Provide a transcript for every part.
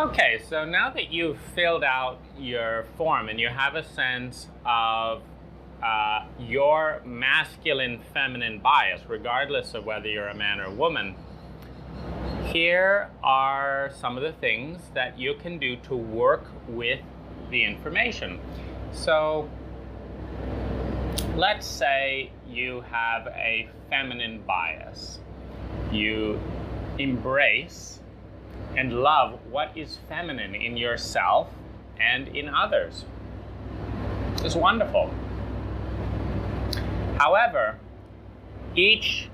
Okay, so now that you've filled out your form and you have a sense of your masculine-feminine bias, regardless of whether you're a man or a woman, here are some of the things that you can do to work with the information. So let's say you have a feminine bias. You embrace and love what is feminine in yourself and in others. It's wonderful. However, each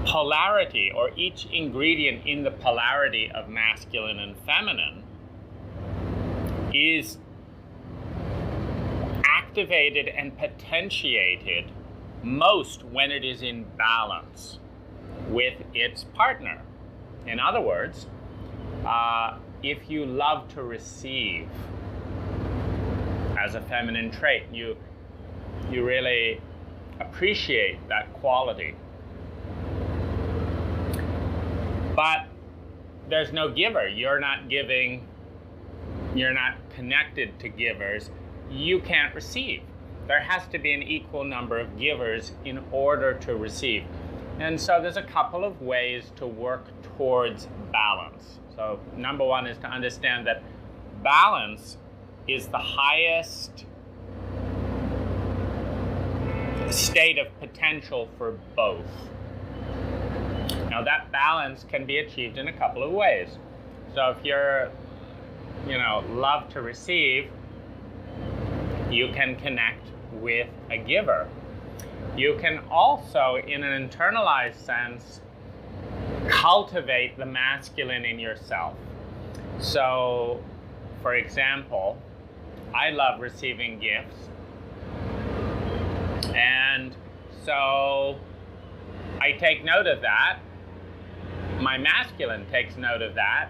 polarity or each ingredient in the polarity of masculine and feminine is activated and potentiated most when it is in balance with its partner. In other words, if you love to receive as a feminine trait, you really appreciate that quality. But there's no giver. You're not giving, you're not connected to givers. You can't receive. There has to be an equal number of givers in order to receive. And so there's a couple of ways to work towards balance. So number one is to understand that balance is the highest state of potential for both. Now that balance can be achieved in a couple of ways. So if you're, love to receive, you can connect with a giver. You can also, in an internalized sense, cultivate the masculine in yourself. So, for example, I love receiving gifts. And so I take note of that. My masculine takes note of that.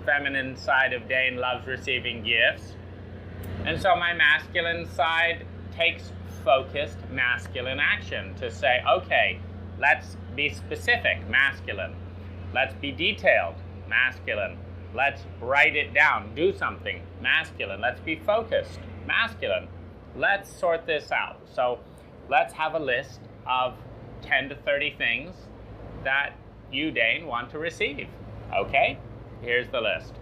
Feminine side of Dane loves receiving gifts. And so my masculine side takes focused masculine action to say, okay, let's be specific, masculine. Let's be detailed, masculine. Let's write it down, do something, masculine. Let's be focused, masculine. Let's sort this out. So let's have a list of 10 to 30 things that you, Dane, want to receive. Okay, here's the list.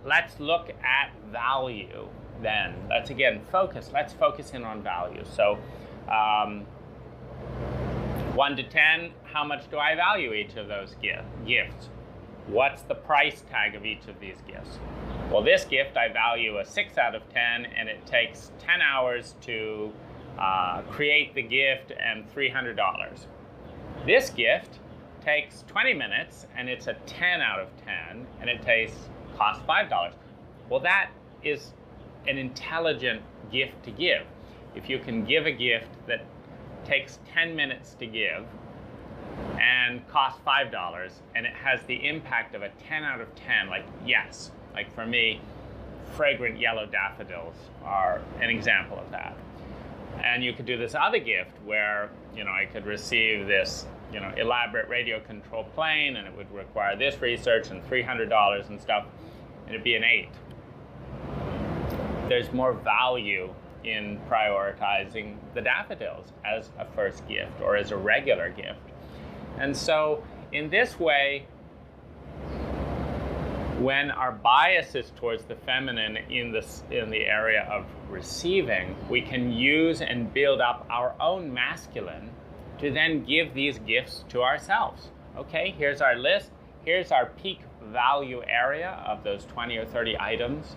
Let's look at value then. Let's again focus. Let's focus in on value. So 1 to 10, how much do I value each of those gifts? What's the price tag of each of these gifts? Well, this gift I value a 6 out of 10, and it takes 10 hours to create the gift and $300. This gift takes 20 minutes, and it's a 10 out of 10, and it costs $5. Well, that is an intelligent gift to give. If you can give a gift that takes 10 minutes to give and costs $5, and it has the impact of a 10 out of 10, like yes, like for me, fragrant yellow daffodils are an example of that. And you could do this other gift where, I could receive this, elaborate radio control plane, and it would require this research and $300 and stuff, and it'd be an 8. There's more value in prioritizing the daffodils as a first gift or as a regular gift. And so in this way, when our bias is towards the feminine in the area of receiving, we can use and build up our own masculine to then give these gifts to ourselves. Okay, here's our list. Here's our peak value area of those 20 or 30 items.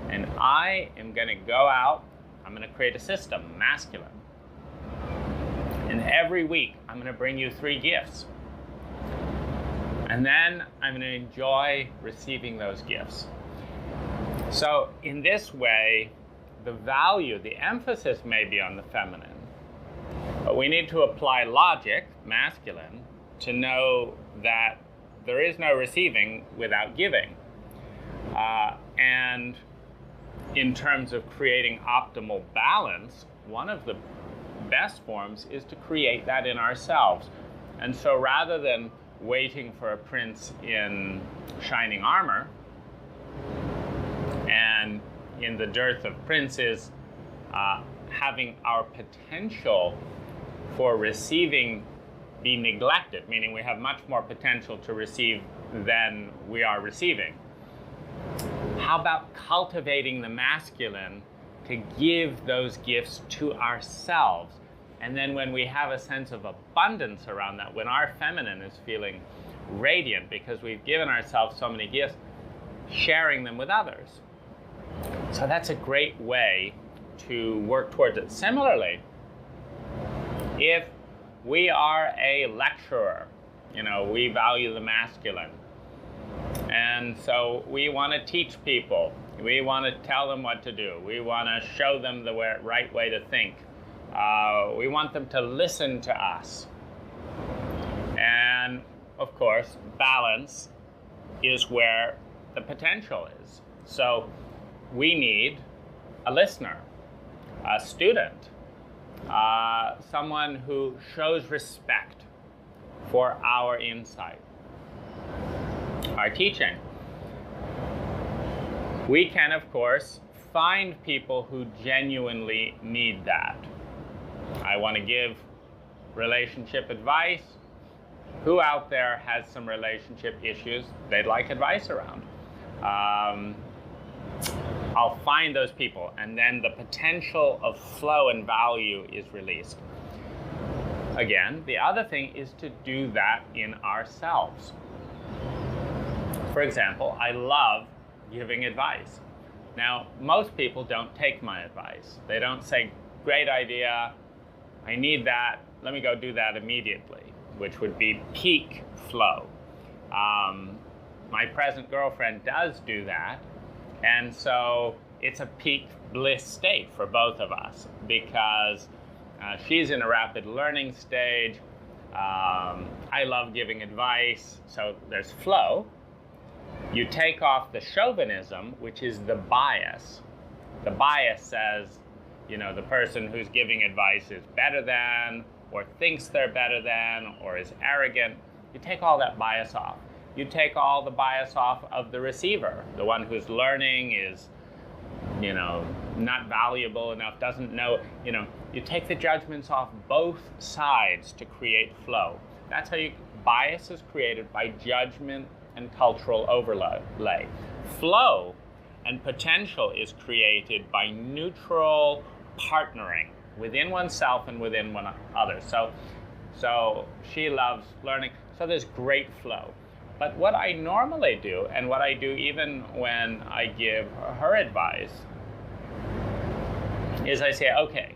And I am going to go out, I'm going to create a system, masculine. And every week, I'm going to bring you 3 gifts. And then I'm going to enjoy receiving those gifts. So in this way, the value, the emphasis may be on the feminine. But we need to apply logic, masculine, to know that there is no receiving without giving. And in terms of creating optimal balance, one of the best forms is to create that in ourselves. And so rather than waiting for a prince in shining armor, and in the dearth of princes, having our potential for receiving be neglected, meaning we have much more potential to receive than we are receiving. How about cultivating the masculine to give those gifts to ourselves? And then when we have a sense of abundance around that, when our feminine is feeling radiant because we've given ourselves so many gifts, sharing them with others. So that's a great way to work towards it. Similarly, if we are a lecturer, we value the masculine. And so we want to teach people. We want to tell them what to do. We want to show them the right way to think. We want them to listen to us. And of course, balance is where the potential is. So we need a listener, a student, someone who shows respect for our insight, our teaching. We can, of course, find people who genuinely need that. I want to give relationship advice. Who out there has some relationship issues they'd like advice around? I'll find those people, and then the potential of flow and value is released. Again, the other thing is to do that in ourselves. For example, I love giving advice. Now, most people don't take my advice. They don't say, great idea, I need that, let me go do that immediately, which would be peak flow. My present girlfriend does do that, and so it's a peak bliss state for both of us because she's in a rapid learning stage. I love giving advice, so there's flow. You take off the chauvinism, which is the bias. The bias says, the person who's giving advice is better than, or thinks they're better than, or is arrogant. You take all that bias off. You take all the bias off of the receiver, the one who's learning is, not valuable enough, doesn't know, you take the judgments off both sides to create flow. That's how bias is created, by judgment and cultural overlay. Flow and potential is created by neutral partnering within oneself and within one other. So she loves learning, so there's great flow. But what I normally do, and what I do even when I give her advice, is I say, okay,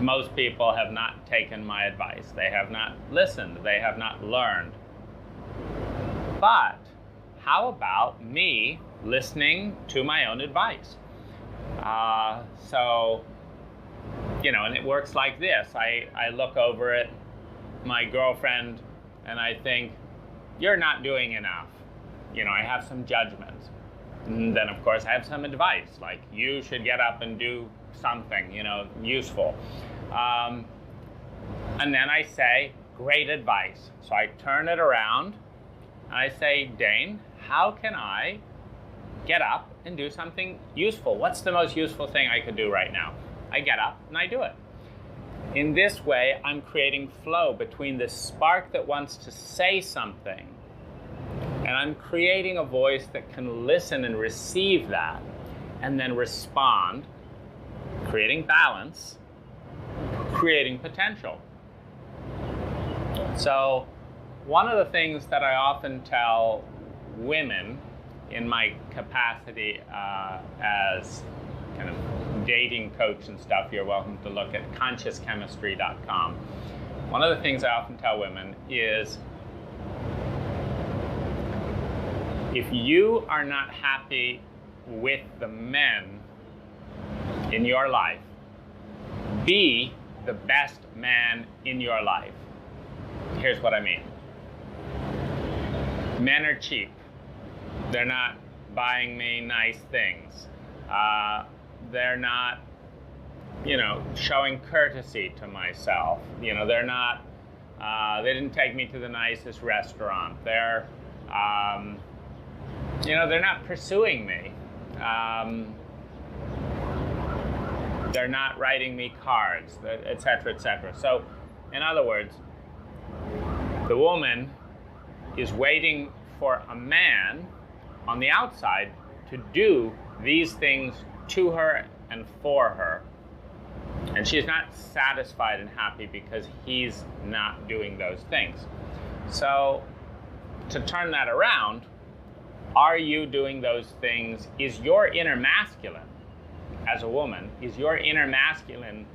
most people have not taken my advice. They have not listened. They have not learned. But how about me listening to my own advice? And it works like this. I look over at my girlfriend and I think, you're not doing enough. I have some judgments. And then, of course, I have some advice, like, you should get up and do something, useful. And then I say, great advice. So I turn it around and I say, Dane, how can I get up and do something useful? What's the most useful thing I could do right now? I get up and I do it. In this way, I'm creating flow between the spark that wants to say something, and I'm creating a voice that can listen and receive that, and then respond, creating balance, creating potential. So one of the things that I often tell women in my capacity as kind of dating coach and stuff, you're welcome to look at consciouschemistry.com. One of the things I often tell women is, if you are not happy with the men in your life, be the best man in your life. Here's what I mean. Men are cheap. They're not buying me nice things. They're not, showing courtesy to myself. They're not They didn't take me to the nicest restaurant. They're, they're not pursuing me. They're not writing me cards, etc., etc. So, in other words, the woman is waiting for a man on the outside to do these things to her and for her. And she's not satisfied and happy because he's not doing those things. So, to turn that around, are you doing those things? Is your inner masculine, as a woman, is your inner masculine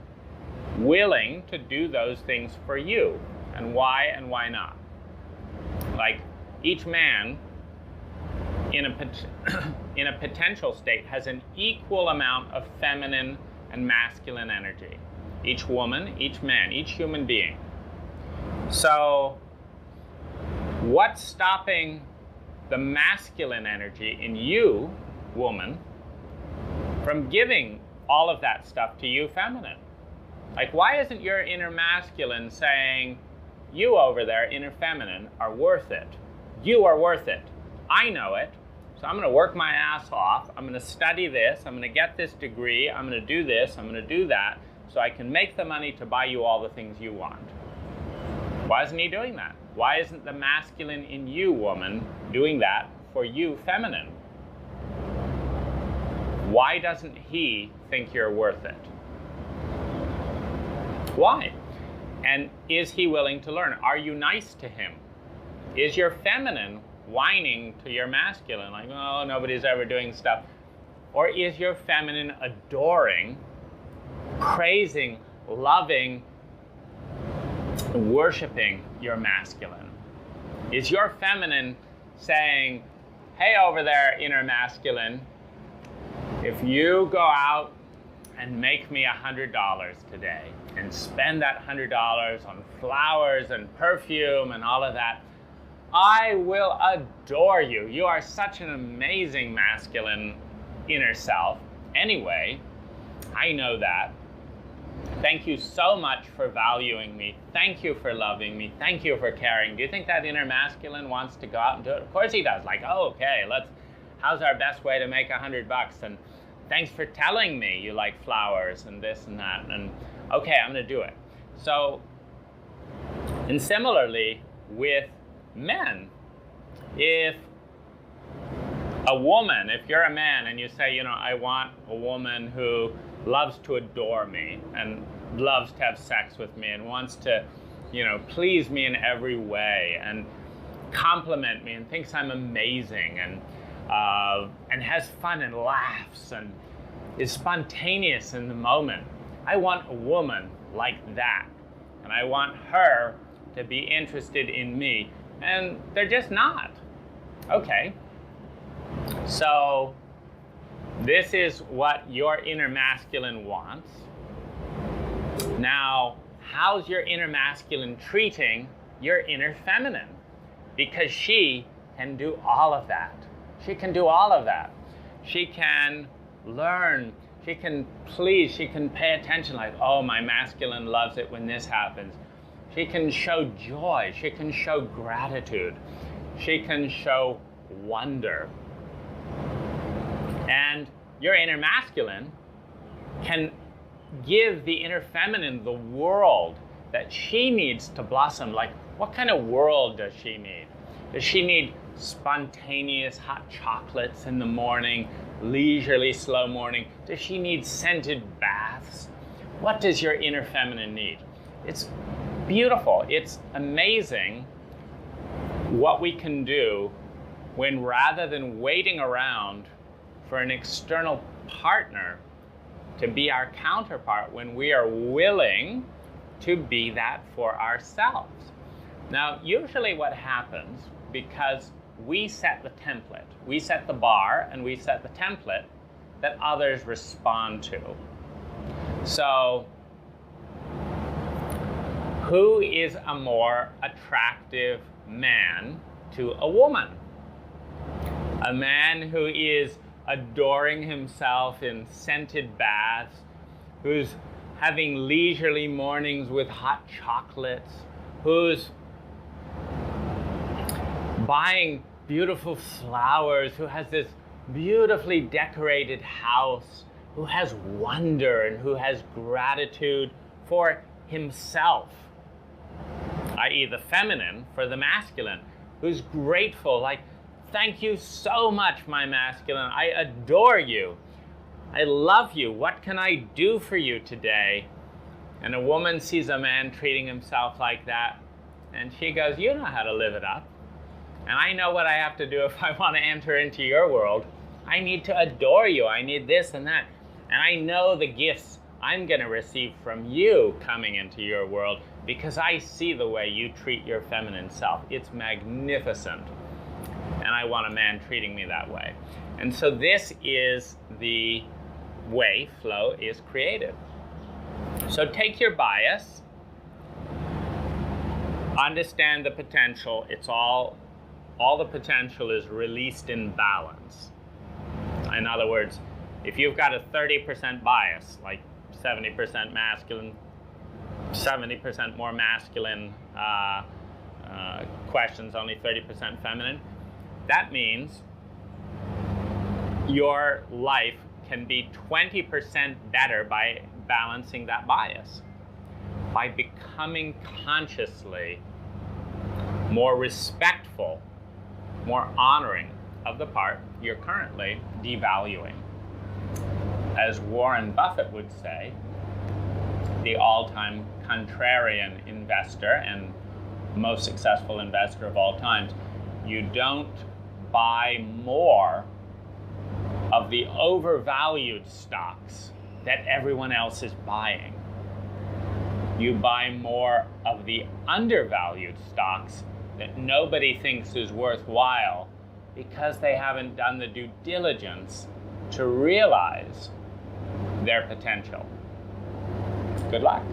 willing to do those things for you? And why not? Like, each man in a potential state has an equal amount of feminine and masculine energy. Each woman, each man, each human being. So, what's stopping the masculine energy in you, woman, from giving all of that stuff to you, feminine? Like, why isn't your inner masculine saying, you over there, inner feminine, are worth it. You are worth it. I know it. So I'm going to work my ass off. I'm going to study this. I'm going to get this degree. I'm going to do this. I'm going to do that so I can make the money to buy you all the things you want. Why isn't he doing that? Why isn't the masculine in you, woman, doing that for you, feminine? Why doesn't he think you're worth it? Why? And is he willing to learn? Are you nice to him? Is your feminine whining to your masculine, like, oh, nobody's ever doing stuff? Or is your feminine adoring, praising, loving, worshiping your masculine? Is your feminine saying, hey, over there, inner masculine, if you go out and make me $100 today and spend that $100 on flowers and perfume and all of that, I will adore you. You are such an amazing masculine inner self. Anyway, I know that. Thank you so much for valuing me. Thank you for loving me. Thank you for caring. Do you think that inner masculine wants to go out and do it? Of course he does. Like, oh, okay, how's our best way to make $100? And thanks for telling me you like flowers and this and that. And okay, I'm going to do it. So, and similarly with men, if a woman, if you're a man and you say, I want a woman who loves to adore me and loves to have sex with me and wants to, please me in every way and compliment me and thinks I'm amazing and has fun and laughs and is spontaneous in the moment. I want a woman like that, and I want her to be interested in me, and they're just not. Okay, so this is what your inner masculine wants. Now, how's your inner masculine treating your inner feminine? Because she can do all of that. She can do all of that. She can learn, she can please, she can pay attention, like, oh, my masculine loves it when this happens. She can show joy, she can show gratitude, she can show wonder. And your inner masculine can give the inner feminine the world that she needs to blossom. Like, what kind of world does she need? Does she need spontaneous hot chocolates in the morning, leisurely slow morning? Does she need scented baths? What does your inner feminine need? It's beautiful. It's amazing what we can do when, rather than waiting around for an external partner to be our counterpart, when we are willing to be that for ourselves. Now, usually what happens, because we set the template, we set the bar and we set the template that others respond to. So, who is a more attractive man to a woman? A man who is adoring himself in scented baths, who's having leisurely mornings with hot chocolates, who's buying beautiful flowers, who has this beautifully decorated house, who has wonder and who has gratitude for himself, i.e. the feminine, for the masculine, who's grateful, like, thank you so much, my masculine. I adore you. I love you. What can I do for you today? And a woman sees a man treating himself like that, and she goes, you know how to live it up. And I know what I have to do if I want to enter into your world. I need to adore you. I need this and that. And I know the gifts I'm going to receive from you coming into your world because I see the way you treat your feminine self. It's magnificent. And I want a man treating me that way. And so this is the way flow is created. So take your bias, understand the potential. It's all the potential is released in balance. In other words, if you've got a 30% bias, like 70% masculine, 70% more masculine questions, only 30% feminine, that means your life can be 20% better by balancing that bias, by becoming consciously more respectful, more honoring of the part you're currently devaluing. As Warren Buffett would say, the all-time contrarian investor and most successful investor of all times, you don't buy more of the overvalued stocks that everyone else is buying. You buy more of the undervalued stocks that nobody thinks is worthwhile because they haven't done the due diligence to realize their potential. Good luck.